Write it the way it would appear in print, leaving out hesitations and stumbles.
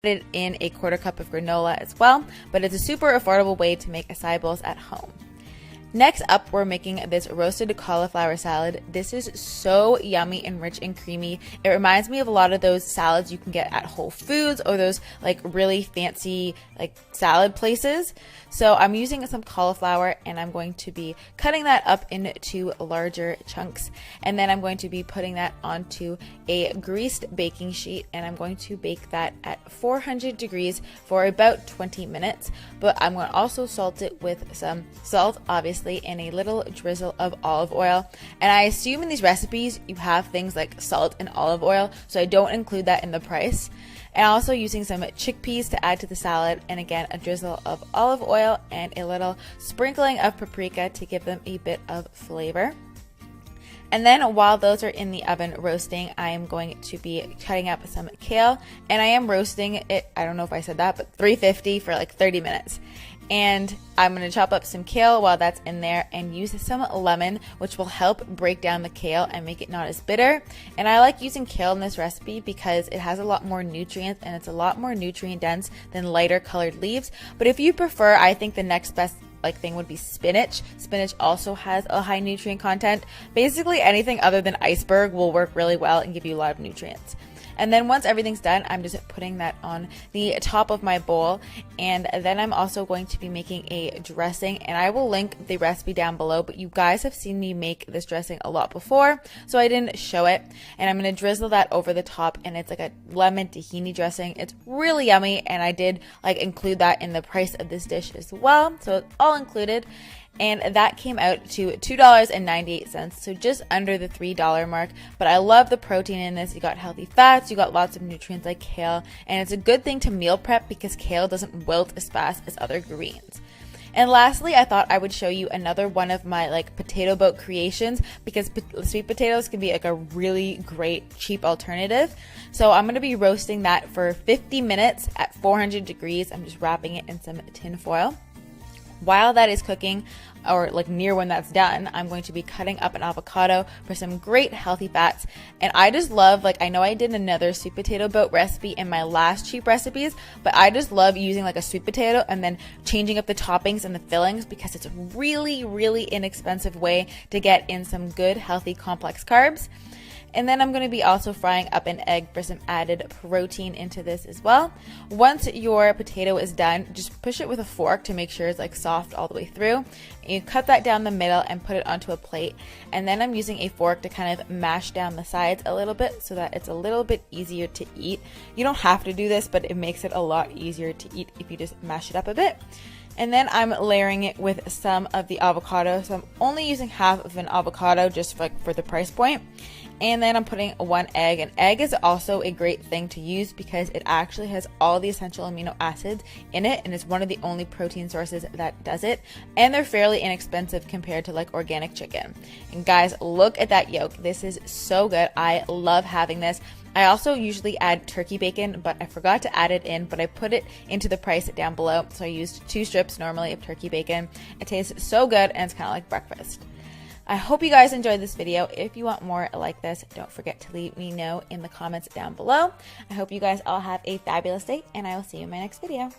added in a 1/4 cup of granola as well, but it's a super affordable way to make acai bowls at home. Next up, we're making this roasted cauliflower salad. This is so yummy and rich and creamy. It reminds me of a lot of those salads you can get at Whole Foods or those like really fancy like salad places. So I'm using some cauliflower and I'm going to be cutting that up into larger chunks. And then I'm going to be putting that onto a greased baking sheet and I'm going to bake that at 400 degrees for about 20 minutes. But I'm going to also salt it with some salt, obviously, and a little drizzle of olive oil. And I assume in these recipes you have things like salt and olive oil, so I don't include that in the price. And also using some chickpeas to add to the salad, and again a drizzle of olive oil and a little sprinkling of paprika to give them a bit of flavor. And then while those are in the oven roasting, I am going to be cutting up some kale, and I am roasting it, I don't know if I said that, but 350 for like 30 minutes. And I'm going to chop up some kale while that's in there and use some lemon, which will help break down the kale and make it not as bitter. And I like using kale in this recipe because it has a lot more nutrients and it's a lot more nutrient dense than lighter colored leaves. But if you prefer, I think the next best thing would be spinach. Spinach also has a high nutrient content. Basically anything other than iceberg will work really well and give you a lot of nutrients. And then once everything's done, I'm just putting that on the top of my bowl. And then I'm also going to be making a dressing, and I will link the recipe down below, but you guys have seen me make this dressing a lot before, so I didn't show it. And I'm going to drizzle that over the top, and it's like a lemon tahini dressing. It's really yummy, and I did like include that in the price of this dish as well, so it's all included. And that came out to $2.98, so just under the $3 mark. But I love the protein in this. You got healthy fats, you got lots of nutrients like kale, and it's a good thing to meal prep because kale doesn't wilt as fast as other greens. And lastly, I thought I would show you another one of my like potato boat creations, because sweet potatoes can be like a really great cheap alternative. So I'm going to be roasting that for 50 minutes at 400 degrees. I'm just wrapping it in some tin foil. While that is cooking, or like near when that's done, I'm going to be cutting up an avocado for some great healthy fats. And I just love, like, I know I did another sweet potato boat recipe in my last cheap recipes, but I just love using like a sweet potato and then changing up the toppings and the fillings because it's a really, really inexpensive way to get in some good, healthy, complex carbs. And then I'm going to be also frying up an egg for some added protein into this as well. Once your potato is done, just push it with a fork to make sure it's like soft all the way through. And you cut that down the middle and put it onto a plate. And then I'm using a fork to kind of mash down the sides a little bit so that it's a little bit easier to eat. You don't have to do this, but it makes it a lot easier to eat if you just mash it up a bit. And then I'm layering it with some of the avocado. So I'm only using half of an avocado just for the price point. And then I'm putting 1 egg. An egg is also a great thing to use because it actually has all the essential amino acids in it, and it's one of the only protein sources that does it. And they're fairly inexpensive compared to like organic chicken. And guys, look at that yolk. This is so good. I love having this. I also usually add turkey bacon, but I forgot to add it in, but I put it into the price down below. So I used 2 strips normally of turkey bacon. It tastes so good and it's kind of like breakfast. I hope you guys enjoyed this video. If you want more like this, don't forget to leave me know in the comments down below. I hope you guys all have a fabulous day, and I will see you in my next video.